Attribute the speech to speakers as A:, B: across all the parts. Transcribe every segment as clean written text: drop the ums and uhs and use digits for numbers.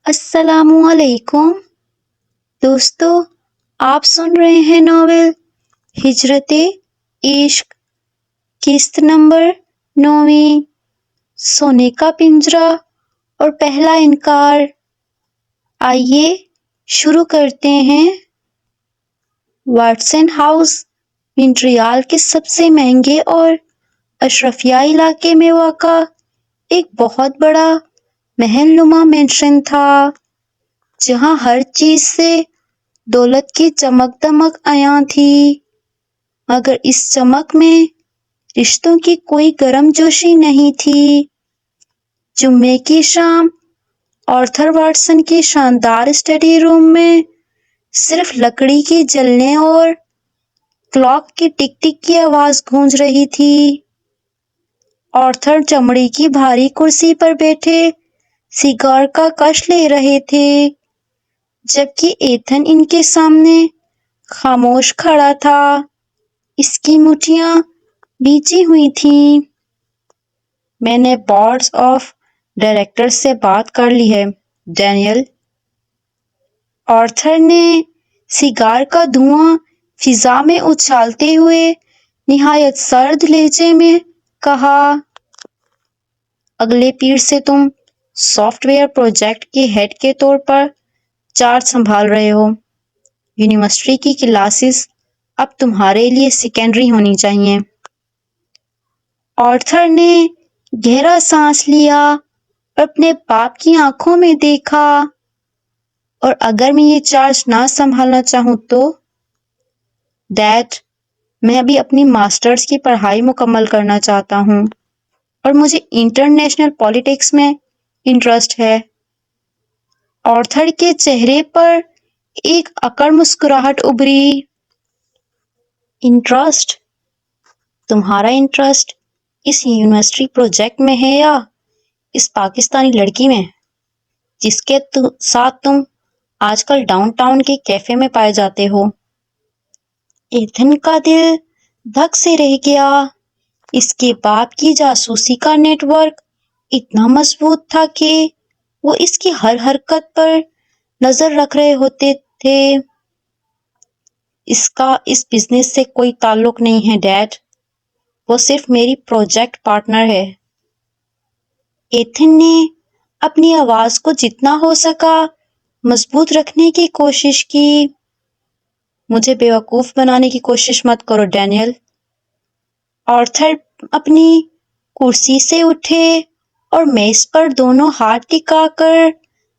A: السلام علیکم دوستو، آپ سن رہے ہیں ناول ہجرت عشق، قسط نمبر 9، سونے کا پنجرہ اور پہلا انکار۔ آئیے شروع کرتے ہیں۔ واٹسن ہاؤس مونٹریال کے سب سے مہنگے اور اشرفیہ علاقے میں واقع ایک بہت بڑا محل نما مینشن تھا، جہاں ہر چیز سے دولت کی چمک دمک عیاں تھی، مگر اس چمک میں رشتوں کی کوئی گرم جوشی نہیں تھی۔ جمعے کی شام آرتھر واٹسن کے شاندار اسٹڈی روم میں صرف لکڑی کے جلنے اور کلاک کی ٹک ٹک کی آواز گونج رہی تھی۔ آرتھر چمڑی کی بھاری کرسی پر بیٹھے سیگار کا کش لے رہے تھے، جبکہ ایتھن ان کے سامنے خاموش کھڑا تھا، اس کی مٹھیاں بھیجی ہوئی تھیں۔ میں نے بورڈ آف ڈائریکٹرز سے بات کر لی ہے، ڈینیل۔ آرتھر نے سیگار کا دھواں فضا میں اچھالتے ہوئے نہایت سرد لہجے میں کہا۔ اگلے پیر سے تم سافٹ ویئر پروجیکٹ کے ہیڈ کے طور پر چارج سنبھال رہے ہو۔ یونیورسٹی کی کلاسز اب تمہارے لیے سیکنڈری ہونی چاہیے۔ آرتھر نے گہرا سانس لیا اور اپنے باپ کی آنکھوں میں دیکھا۔ اور اگر میں یہ چارج نہ سنبھالنا چاہوں تو؟ ڈیڈ، میں ابھی اپنی ماسٹرز کی پڑھائی مکمل کرنا چاہتا ہوں اور مجھے انٹرنیشنل پالیٹکس میں انٹرسٹ ہے۔ آرتھر کے چہرے پر ایک اکڑ مسکراہٹ ابھری۔ انٹرسٹ؟ تمہارا انٹرسٹ اس یونیورسٹی پروجیکٹ میں ہے یا اس پاکستانی لڑکی میں جس کے ساتھ تم آج کل ڈاؤن ٹاؤن کے کیفے میں پائے جاتے ہو؟ ایتھن کا دل دھک سے رہ گیا۔ اس کے باپ کی جاسوسی کا نیٹ ورک اتنا مضبوط تھا کہ وہ اس کی ہر حرکت پر نظر رکھ رہے ہوتے تھے۔ اس کا اس بزنس سے کوئی تعلق نہیں ہے ڈیڈ، وہ صرف میری پروجیکٹ پارٹنر ہے۔ ایتھن نے اپنی آواز کو جتنا ہو سکا مضبوط رکھنے کی کوشش کی۔ مجھے بیوقوف بنانے کی کوشش مت کرو ڈینیل۔ آرتھر اپنی کرسی سے اٹھے اور میز پر دونوں ہاتھ ٹکا کر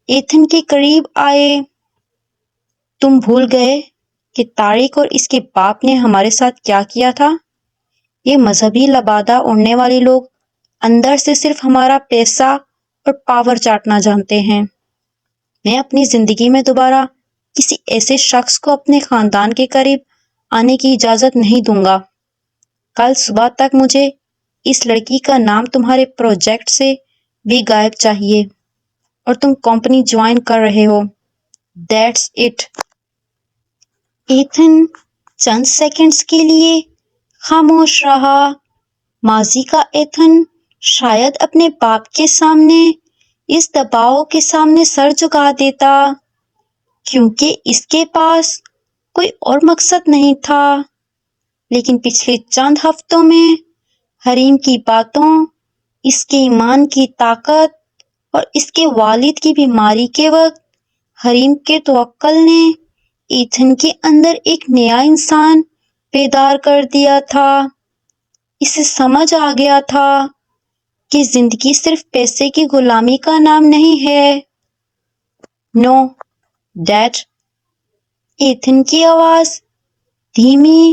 A: ایتھن کے قریب آئے۔ تم بھول گئے کہ طارق اور اس کے باپ نے ہمارے ساتھ کیا کیا تھا؟ یہ مذہبی لبادہ اوڑھنے والے لوگ اندر سے صرف ہمارا پیسہ اور پاور چاٹنا جانتے ہیں۔ میں اپنی زندگی میں دوبارہ کسی ایسے شخص کو اپنے خاندان کے قریب آنے کی اجازت نہیں دوں گا۔ کل صبح تک مجھے اس لڑکی کا نام تمہارے پروجیکٹ سے بھی غائب چاہیے، اور تم کمپنی جوائن کر رہے ہو، دیٹس اٹ۔ ایتھن چند سیکنڈز کے لیے خاموش رہا۔ ماضی کا ایتھن شاید اپنے باپ کے سامنے اس دباؤ کے سامنے سر جھکا دیتا، کیونکہ اس کے پاس کوئی اور مقصد نہیں تھا۔ لیکن پچھلے چند ہفتوں میں حریم کی باتوں، اس کے ایمان کی طاقت اور اس کے والد کی بیماری کے وقت حریم کے توکل نے ایتھن کے اندر ایک نیا انسان بیدار کر دیا تھا۔ اسے سمجھ آ گیا تھا کہ زندگی صرف پیسے کی غلامی کا نام نہیں ہے۔ نو ڈیڈ۔ ایتھن کی آواز دھیمی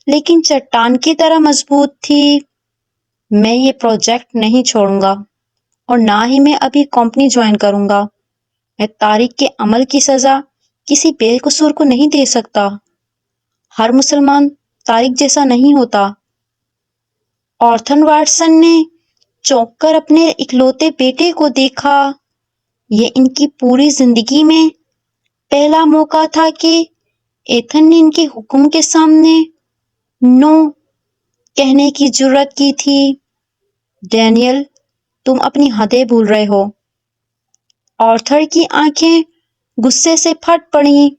A: لیکن چٹان کی طرح مضبوط تھی۔ میں یہ پروجیکٹ نہیں چھوڑوں گا، اور نہ ہی میں ابھی کمپنی جوائن کروں گا۔ میں طارق کے عمل کی سزا کسی بے قصور کو نہیں دے سکتا۔ ہر مسلمان طارق جیسا نہیں ہوتا۔ آرتھر واٹسن نے چونک کر اپنے اکلوتے بیٹے کو دیکھا۔ یہ ان کی پوری زندگی میں پہلا موقع تھا کہ ایتھن نے ان کے حکم کے سامنے نو کہنے کی جرات کی تھی۔ ڈینیل، تم اپنی حدیں بھول رہے ہو۔ آرتھر کی آنکھیں غصے سے پھٹ پڑیں۔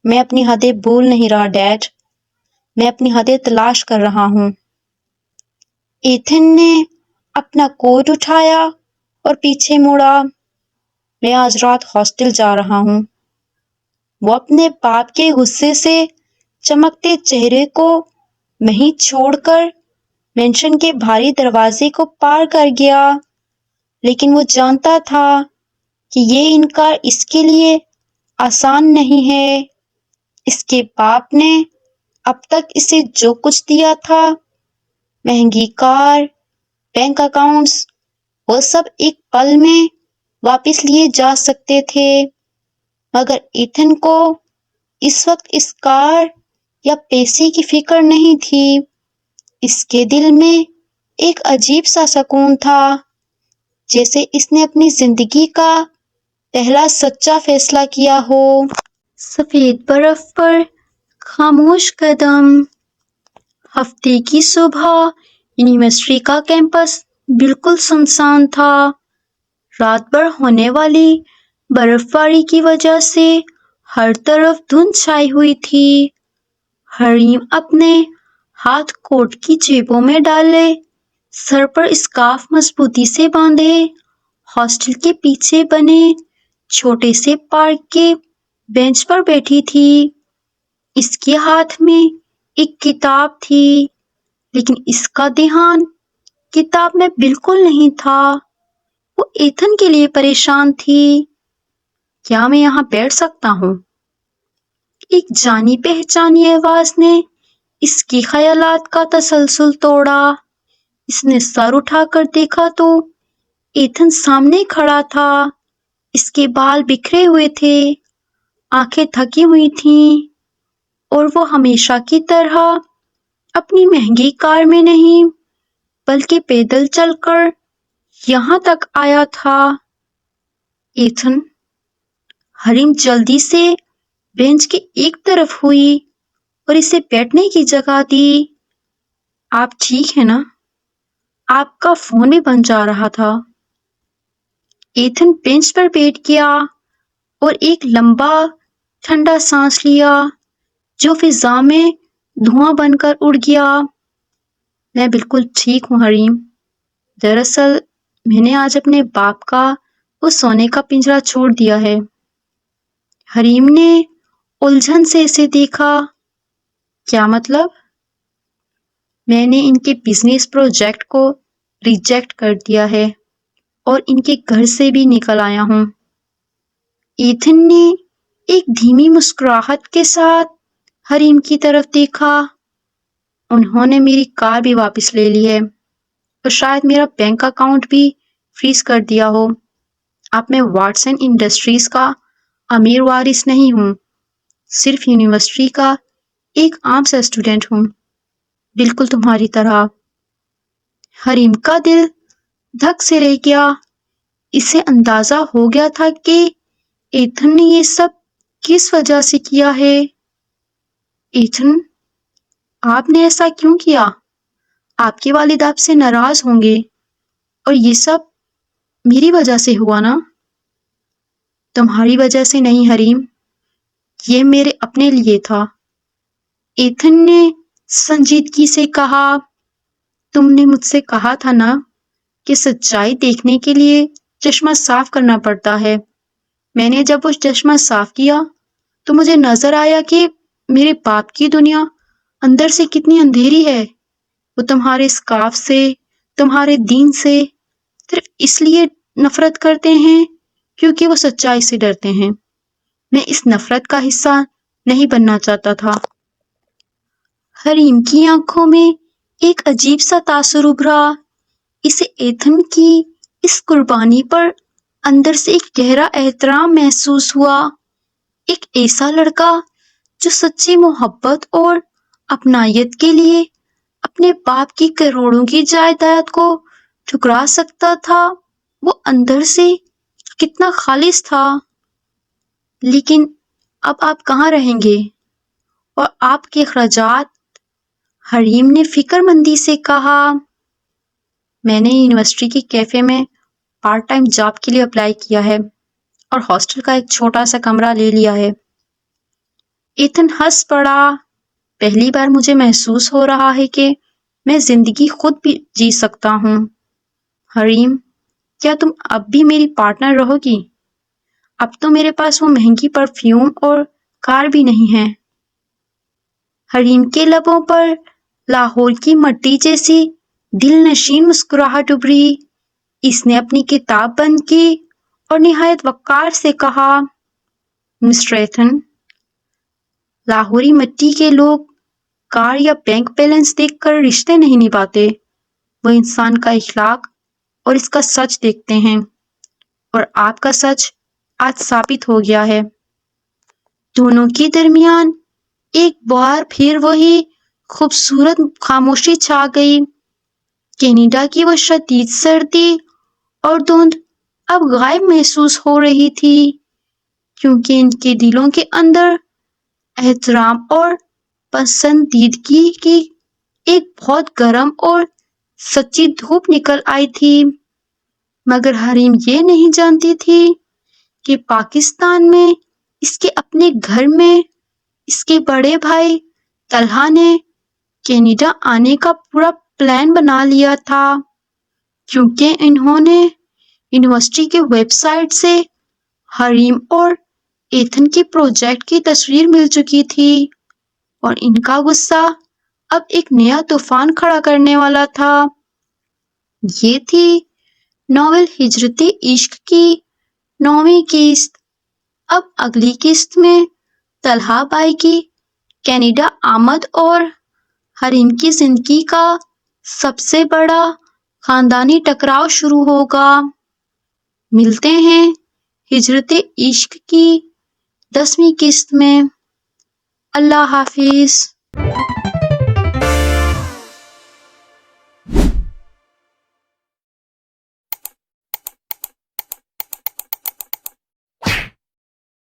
A: میں اپنی حدیں بھول نہیں رہا ڈیڈ، میں اپنی حدیں تلاش کر رہا ہوں۔ ایتھن نے اپنا کوٹ اٹھایا اور پیچھے مڑا۔ میں آج رات ہاسٹل جا رہا ہوں۔ وہ اپنے باپ کے غصے سے چمکتے چہرے کو وہیں چھوڑ کر مینشن کے بھاری دروازے کو پار کر گیا، لیکن وہ جانتا تھا کہ یہ انکار اس کے لیے آسان نہیں ہے۔ اس کے باپ نے اب تک اسے جو کچھ دیا تھا، مہنگی کار، بینک اکاؤنٹس، وہ سب ایک پل میں واپس لیے جا سکتے تھے، مگر ایتھن کو اس وقت اس کار یا پیسے کی فکر نہیں تھی۔ اس کے دل میں ایک عجیب سا سکون تھا، جیسے اس نے اپنی زندگی کا پہلا سچا فیصلہ کیا ہو۔ سفید برف پر خاموش قدم۔ ہفتے کی صبح یونیورسٹی کا کیمپس بالکل سنسان تھا۔ رات بھر ہونے والی برف باری کی وجہ سے ہر طرف دھند چھائی ہوئی تھی۔ حریم اپنے ہاتھ کوٹ کی جیبوں میں ڈالے، سر پر اسکارف مضبوطی سے باندھے، ہاسٹل کے پیچھے بنے چھوٹے سے پارک کے بینچ پر بیٹھی تھی۔ اس کے ہاتھ میں ایک کتاب تھی، لیکن اس کا دھیان کتاب میں بالکل نہیں تھا۔ وہ ایتھن کے لیے پریشان تھی۔ کیا میں یہاں بیٹھ سکتا ہوں؟ ایک جانی پہچانی آواز نے اس کی خیالات کا تسلسل توڑا۔ اس نے سر اٹھا کر دیکھا تو ایتھن سامنے کھڑا تھا۔ اس کے بال بکھرے ہوئے تھے، آنکھیں تھکی ہوئی تھیں، اور وہ ہمیشہ کی طرح اپنی مہنگی کار میں نہیں بلکہ پیدل چل کر یہاں تک آیا تھا۔ ایتھن، حریم جلدی سے بینچ کی ایک طرف ہوئی اور اسے بیٹھنے کی جگہ دی۔ آپ ٹھیک ہیں نا؟ آپ کا فون بھی بند جا رہا تھا۔ ایتھن بینچ پر بیٹھ گیا اور ایک لمبا ٹھنڈا سانس لیا جو فضا میں دھواں بن کر اڑ گیا۔ میں بالکل ٹھیک ہوں حریم۔ دراصل میں نے آج اپنے باپ کا وہ سونے کا پنجرا چھوڑ دیا ہے۔ حریم نے الجھن سے اسے دیکھا۔ کیا مطلب؟ میں نے ان کے بزنس پروجیکٹ کو ریجیکٹ کر دیا ہے اور ان کے گھر سے بھی نکل آیا ہوں۔ ایتھن نے ایک دھیمی مسکراہٹ کے ساتھ حریم کی طرف دیکھا۔ انہوں نے میری کار بھی واپس لے لی ہے اور شاید میرا بینک اکاؤنٹ بھی فریز کر دیا ہو۔ اب میں واٹسن انڈسٹریز کا امیر وارث نہیں ہوں، صرف یونیورسٹی کا ایک عام سا اسٹوڈنٹ ہوں، بالکل تمہاری طرح۔ حریم کا دل دھک سے رہ گیا۔ اسے اندازہ ہو گیا تھا کہ ایتھن نے یہ سب کس وجہ سے کیا ہے۔ ایتھن، آپ نے ایسا کیوں کیا؟ آپ کے والد آپ سے ناراض ہوں گے، اور یہ سب میری وجہ سے ہوا نا؟ تمہاری وجہ سے نہیں حریم، یہ میرے اپنے لیے تھا۔ ایتھن نے سنجیدگی سے کہا، تم نے مجھ سے کہا تھا نا کہ سچائی دیکھنے کے لیے چشمہ صاف کرنا پڑتا ہے۔ میں نے جب وہ چشمہ صاف کیا تو مجھے نظر آیا کہ میرے باپ کی دنیا اندر سے کتنی اندھیری ہے۔ وہ تمہارے اسکارف سے، تمہارے دین سے صرف اس لیے نفرت کرتے ہیں کیونکہ وہ سچائی سے ڈرتے ہیں۔ میں اس نفرت کا حصہ نہیں بننا چاہتا تھا۔ حریم کی آنکھوں میں ایک عجیب سا تاثر ابھرا۔ اسے ایتھن کی اس قربانی پر اندر سے ایک گہرا احترام محسوس ہوا۔ ایک ایسا لڑکا جو سچی محبت اور اپنائیت کے لیے اپنے باپ کی کروڑوں کی جائیداد کو ٹھکرا سکتا تھا، وہ اندر سے کتنا خالص تھا۔ لیکن اب آپ کہاں رہیں گے؟ اور آپ کے اخراجات؟ حریم نے فکر مندی سے کہا، میں نے یونیورسٹی کی کیفے میں پارٹ ٹائم جاب کے لیے اپلائی کیا ہے۔ اور ہاسٹل کا ایک چھوٹا سا کمرہ لے لیا ہے۔ ایتھن ہنس پڑا۔ پہلی بار مجھے محسوس ہو رہا ہے کہ میں زندگی خود بھی جی سکتا ہوں۔ حریم، کیا تم اب بھی میری پارٹنر رہو گی؟ اب تو میرے پاس وہ مہنگی پرفیوم اور کار بھی نہیں ہے۔ حریم کے لبوں پر لاہور کی مٹی جیسی دل نشین مسکراہٹ ابھری۔ اس نے اپنی کتاب بند کی اور نہایت وقار سے کہا، مسٹر ایتھن، لاہوری مٹی کے لوگ کار یا بینک بیلنس دیکھ کر رشتے نہیں نبھاتے، وہ انسان کا اخلاق اور اس کا سچ دیکھتے ہیں، اور آپ کا سچ آج ثابت ہو گیا ہے۔ دونوں کے درمیان ایک بار پھر وہی خوبصورت خاموشی چھا گئی۔ کینیڈا کی وہ شدید سردی اور دھند اب غائب محسوس ہو رہی تھی، کیونکہ ان کے دلوں کے اندر احترام اور پسندیدگی کی ایک بہت گرم اور سچی دھوپ نکل آئی تھی۔ مگر حریم یہ نہیں جانتی تھی کہ پاکستان میں اس کے اپنے گھر میں اس کے بڑے بھائی طلحہ نے کینیڈا آنے کا پورا پلان بنا لیا تھا، کیونکہ انہوں نے یونیورسٹی کے ویب سائٹ سے حریم اور ایتھن کے پروجیکٹ کی تصویر مل چکی تھی، اور ان کا غصہ اب ایک نیا طوفان کھڑا کرنے والا تھا۔ یہ تھی ناول ہجرت عشق کی 9ویں قسط۔ اب اگلی قسط میں طلحہ بھائی کی کینیڈا آمد اور حریم کی زندگی کا سب سے بڑا خاندانی ٹکراؤ شروع ہوگا۔ ملتے ہیں ہجرت عشق کی 10ویں قسط میں۔ اللہ حافظ۔